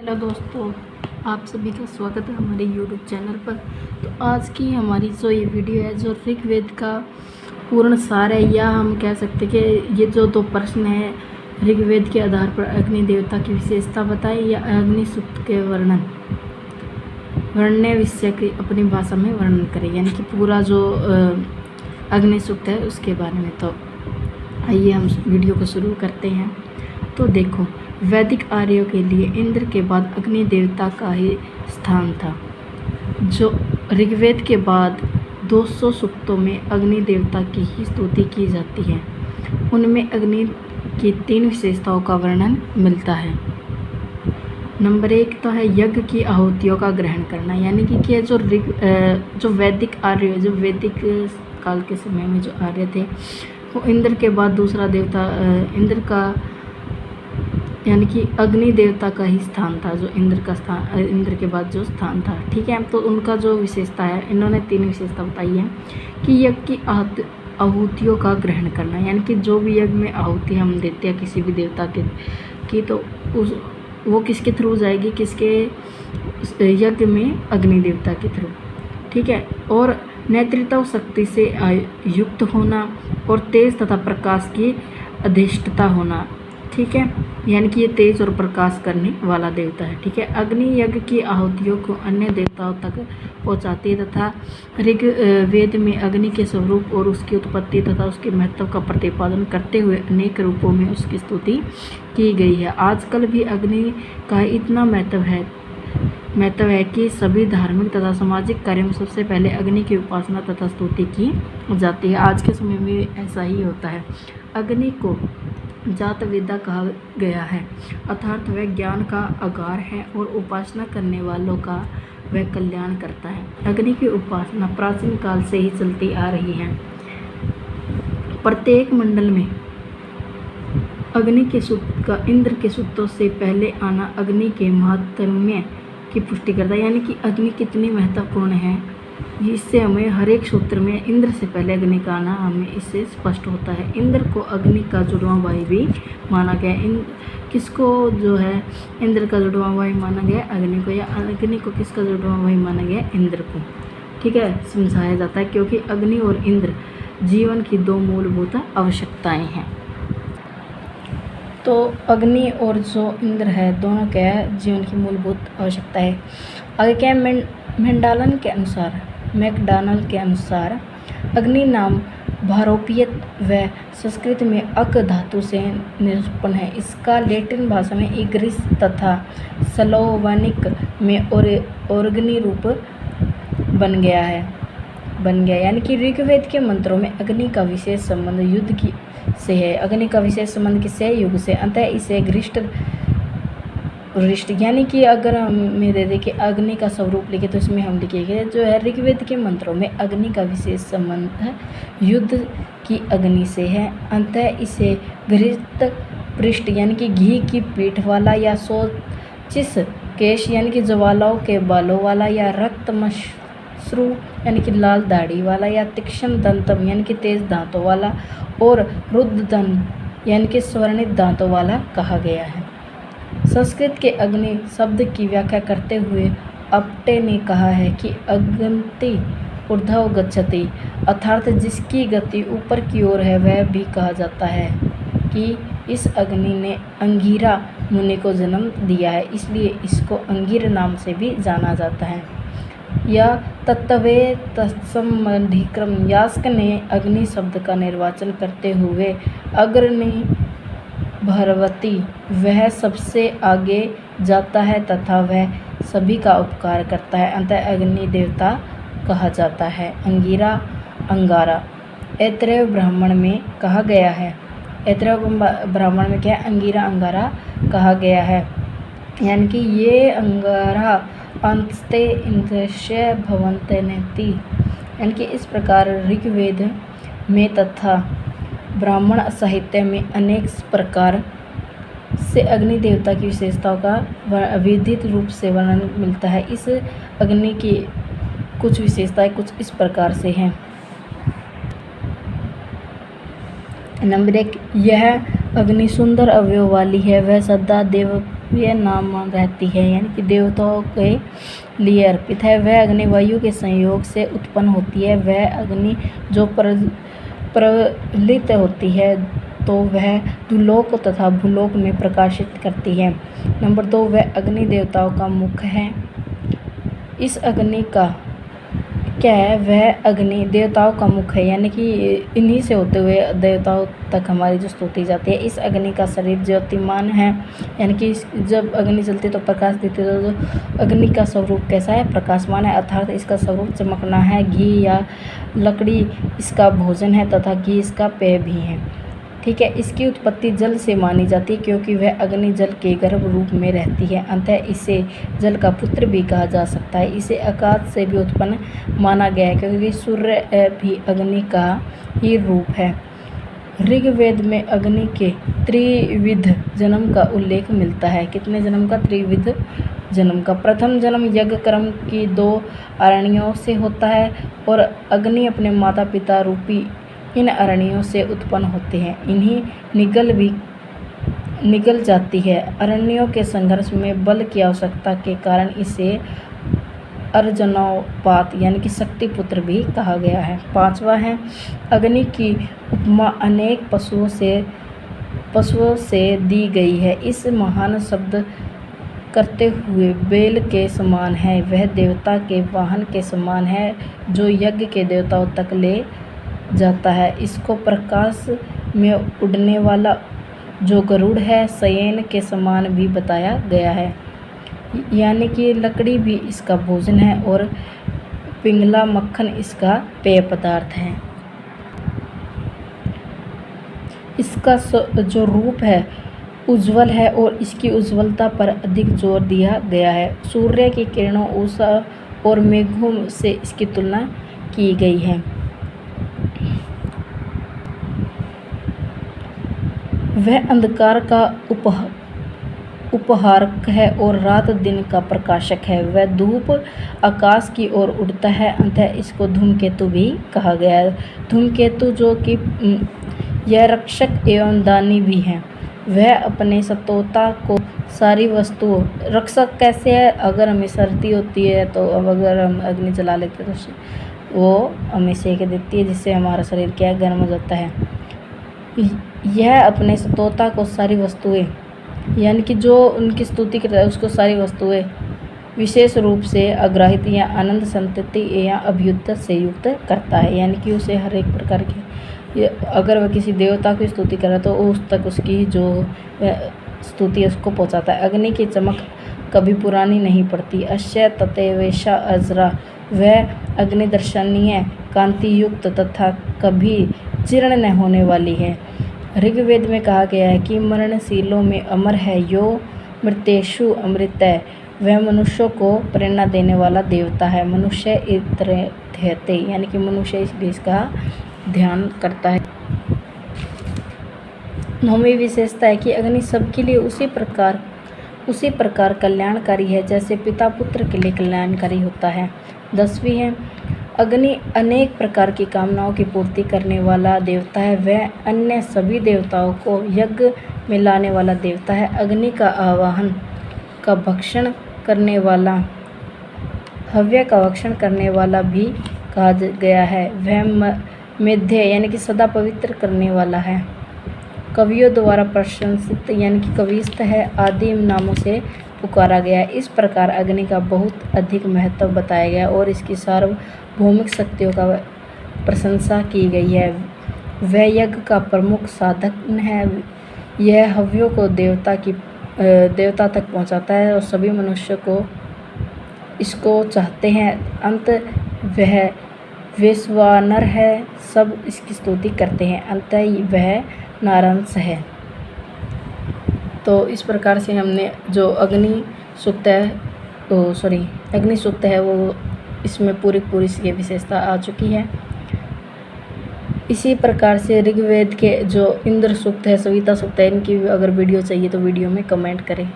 Hello दोस्तों, आप सभी का स्वागत है हमारे यूट्यूब चैनल पर। तो आज की हमारी जो ये वीडियो है जो ऋग्वेद का पूर्ण सार है, या हम कह सकते कि ये जो दो प्रश्न है ऋग्वेद के आधार पर अग्नि देवता की विशेषता बताए या अग्नि सूक्त के वर्ण्य विषय की अपनी भाषा में वर्णन करें, यानी कि पूरा जो अग्नि सूक्त है उसके बारे में। तो आइए हम वीडियो को शुरू करते हैं। तो देखो, वैदिक आर्यों के लिए इंद्र के बाद अग्नि देवता का ही स्थान था। जो ऋग्वेद के बाद 200 सूक्तों में अग्नि देवता की ही स्तुति की जाती है। उनमें अग्नि की 3 विशेषताओं का वर्णन मिलता है। नंबर 1 तो है यज्ञ की आहुतियों का ग्रहण करना, यानी कि जो वैदिक आर्य, जो वैदिक काल के समय में जो आर्य थे, वो इंद्र के बाद दूसरा देवता इंद्र का, यानी कि अग्नि देवता का ही स्थान था। जो इंद्र के बाद जो स्थान था, ठीक है। तो उनका जो विशेषता है, इन्होंने 3 विशेषता बताई है कि यज्ञ की आहुतियों का ग्रहण करना, यानी कि जो भी यज्ञ में आहुति हम देते हैं किसी भी देवता की, तो वो किसके थ्रू जाएगी, किसके यज्ञ में, अग्नि देवता के थ्रू, ठीक है। और नेतृत्व शक्ति से युक्त होना और तेज तथा प्रकाश की अधिष्ठता होना, ठीक है, यानी कि ये तेज और प्रकाश करने वाला देवता है, ठीक है। अग्नि यज्ञ की आहुतियों को अन्य देवताओं तक पहुंचाती है तथा ऋग्वेद में अग्नि के स्वरूप और उसकी उत्पत्ति तथा उसके महत्व का प्रतिपादन करते हुए अनेक रूपों में उसकी स्तुति की गई है। आजकल भी अग्नि का इतना महत्व है कि सभी धार्मिक तथा सामाजिक कार्यों में सबसे पहले अग्नि की उपासना तथा स्तुति की जाती है। आज के समय में ऐसा ही होता है। अग्नि को जात वेदा कहा गया है, अर्थात वह ज्ञान का आगार है और उपासना करने वालों का वह कल्याण करता है। अग्नि की उपासना प्राचीन काल से ही चलती आ रही है। प्रत्येक मंडल में अग्नि के सूक्त का इंद्र के सूक्तों से पहले आना अग्नि के महात्म्य की पुष्टि करता है, यानी कि अग्नि कितनी महत्वपूर्ण है, इससे हमें हर एक सूत्र में इंद्र से पहले अग्नि का आना हमें इससे स्पष्ट होता है। इंद्र को अग्नि का जुड़वां भाई भी माना गया। किसको जो है इंद्र का जुड़वां भाई माना गया? अग्नि को। या अग्नि को किसका जुड़वां भाई माना गया? इंद्र को, ठीक है, समझाया जाता है, क्योंकि अग्नि और इंद्र जीवन की 2 मूलभूत आवश्यकताएं हैं। तो अग्नि और जो इंद्र है, दोनों क्या है? जीवन की मूलभूत आवश्यकता है। आगे क्या है? मैकडॉनल के अनुसार अग्नि नाम भारोपियत व संस्कृत में अक धातु से निरूपण है। इसका लैटिन भाषा में इग्रिस तथा स्लोवेनिक में ऑर्गनी रूप बन गया, यानी कि ऋग्वेद के मंत्रों में अग्नि का विशेष संबंध युद्ध से है। अग्नि का विशेष संबंध किससे है? युग से। अतः इसे वृष्ट, यानी कि अगर हमें दे दे कि अग्नि का स्वरूप लिखे तो इसमें हम लिखेंगे जो है ऋग्वेद के मंत्रों में अग्नि का विशेष संबंध है युद्ध की अग्नि से है। अतः इसे घृत पृष्ठ, यानी कि घी की पीठ वाला, या सोचिस केश, यानी कि ज्वालाओं के बालों वाला, या रक्तमश्रु, यानी कि लाल दाढ़ी वाला, या तीक्ष्ण दंतम, यानी कि तेज दांतों वाला, और रुद्रदन, यानी कि स्वर्णित दांतों वाला कहा गया है। संस्कृत के अग्नि शब्द की व्याख्या करते हुए अप्टे ने कहा है कि अग्निति ऊर्ध्व गच्छति, अर्थात जिसकी गति ऊपर की ओर है, वह भी कहा जाता है कि इस अग्नि ने अंगिरा मुनि को जन्म दिया है, इसलिए इसको अंगिर नाम से भी जाना जाता है। या तत्वे तत्संबंधिक्रम, यास्क ने अग्नि शब्द का निर्वाचन करते हुए अग्नि भरवती, वह सबसे आगे जाता है तथा वह सभी का उपकार करता है, अतः अग्नि देवता कहा जाता है। अंगिरा, अंगारा ऐतरेय ब्राह्मण में कहा गया है। ऐतरेय ब्राह्मण में क्या? अंगिरा, अंगारा कहा गया है, यानी कि ये अंगारा अंतस्ते इंद्रस्य भवन्तेनेति, यानी कि इस प्रकार ऋग्वेद में तथा ब्राह्मण साहित्य में अनेक प्रकार से अग्नि देवता की विशेषताओं का विधित रूप से वर्णन मिलता है। इस अग्नि की कुछ विशेषताएं कुछ इस प्रकार से हैं। नंबर 1, यह अग्नि सुंदर अवयव वाली है। वह सदा यह नाम रहती है, यानी कि देवताओं के लिए अर्पित है। वह अग्नि वायु के संयोग से उत्पन्न होती है। वह अग्नि जो प्रज्वलित होती है तो वह दुलोक तथा भूलोक में प्रकाशित करती है। नंबर 2, वह अग्नि देवताओं का मुख है। इस अग्नि का क्या है, वह अग्नि देवताओं का मुख है, यानी कि इन्हीं से होते हुए देवताओं तक हमारी जो स्तुति जाती है। इस अग्नि का शरीर ज्योतिमान है, यानी कि जब अग्नि जलती तो प्रकाश देती है। तो अग्नि का स्वरूप कैसा है, प्रकाशमान है, अर्थात इसका स्वरूप चमकना है। घी या लकड़ी इसका भोजन है तथा घी इसका पेय भी है। ठीक है, इसकी उत्पत्ति जल से मानी जाती है क्योंकि वह अग्नि जल के गर्भ रूप में रहती है। अतः इसे जल का पुत्र भी कहा जा सकता है। इसे आकाश से भी उत्पन्न माना गया है क्योंकि सूर्य भी अग्नि का ही रूप है। ऋग्वेद में अग्नि के त्रिविध जन्म का उल्लेख मिलता है। कितने जन्म का, त्रिविध जन्म का। प्रथम जन्म यज्ञ कर्म की 2 अरणियों से होता है और अग्नि अपने माता पिता रूपी इन अरणियों से उत्पन्न होते हैं। इन्हीं निगल जाती है। अरणियों के संघर्ष में बल की आवश्यकता के कारण इसे अर्जुनोपात यानी कि शक्ति पुत्र भी कहा गया है। 5वां है, अग्नि की उपमा अनेक पशुओं से दी गई है। इस महान शब्द करते हुए बेल के समान है। वह देवता के वाहन के समान है जो यज्ञ के देवताओं तक ले जाता है। इसको प्रकाश में उड़ने वाला जो गरुड़ है शयन के समान भी बताया गया है, यानी कि लकड़ी भी इसका भोजन है और पिंगला मक्खन इसका पेय पदार्थ है। इसका जो रूप है उज्ज्वल है और इसकी उज्ज्वलता पर अधिक जोर दिया गया है। सूर्य की किरणों, उषा और मेघों से इसकी तुलना की गई है। वह अंधकार का उपहारक है और रात दिन का प्रकाशक है। वह धूप आकाश की ओर उड़ता है, अतः इसको धूमकेतु भी कहा गया है। धूमकेतु जो कि यह रक्षक एवं दानी भी है। वह अपने सतोता को सारी वस्तुओं, रक्षक कैसे है, अगर हमें सर्दी होती है तो अब अगर हम अग्नि जला लेते हैं तो वो हमें सेक देती है, जिससे हमारा शरीर क्या है, गर्म हो जाता है। यह अपने सतोता को सारी वस्तुएं, यानी कि जो उनकी स्तुति करता है उसको सारी वस्तुएं विशेष रूप से अग्राहित या आनंद संतति या अभ्युदय से युक्त करता है, यानी कि उसे हर एक प्रकार की, अगर वह किसी देवता की स्तुति करे तो उस तक उसकी जो स्तुति है उसको पहुंचाता है। अग्नि की चमक कभी पुरानी नहीं पड़ती। अश्य ततेवेशा अजरा, वह अग्नि दर्शनीय, कांति युक्त तथा कभी जीर्ण न होने वाली है। ऋग्वेद में कहा गया है कि मरणशीलों में अमर है, यो मृतेषु अमृत है। वह मनुष्यों को प्रेरणा देने वाला देवता है। मनुष्य इत्यर्थे, यानी कि मनुष्य इसलिए इसका ध्यान करता है। 9वीं विशेषता है कि अग्नि सबके लिए उसी प्रकार कल्याणकारी है जैसे पिता पुत्र के लिए कल्याणकारी होता है। 10वीं है, अग्नि अनेक प्रकार की कामनाओं की पूर्ति करने वाला देवता है। वह अन्य सभी देवताओं को यज्ञ में लाने वाला देवता है। अग्नि का आवाहन का भक्षण करने वाला, हव्य का भक्षण करने वाला भी कहा गया है। वह मेध्य यानी कि सदा पवित्र करने वाला है। कवियों द्वारा प्रशंसित यानी कि कविस्थ है, आदि नामों से पुकारा गया है। इस प्रकार अग्नि का बहुत अधिक महत्व बताया गया और इसकी सार्वभौमिक शक्तियों का प्रशंसा की गई है। वह यज्ञ का प्रमुख साधन है। यह हव्यों को देवता तक पहुंचाता है और सभी मनुष्यों को इसको चाहते हैं। अंत वह वैश्वानर है, सब इसकी स्तुति करते हैं। अंत वह नारांश है। तो इस प्रकार से हमने जो अग्नि सूक्त है वो इसमें पूरी इसकी विशेषता आ चुकी है। इसी प्रकार से ऋग्वेद के जो इंद्र सूक्त है, सविता सूक्त है, इनकी अगर वीडियो चाहिए तो वीडियो में कमेंट करें।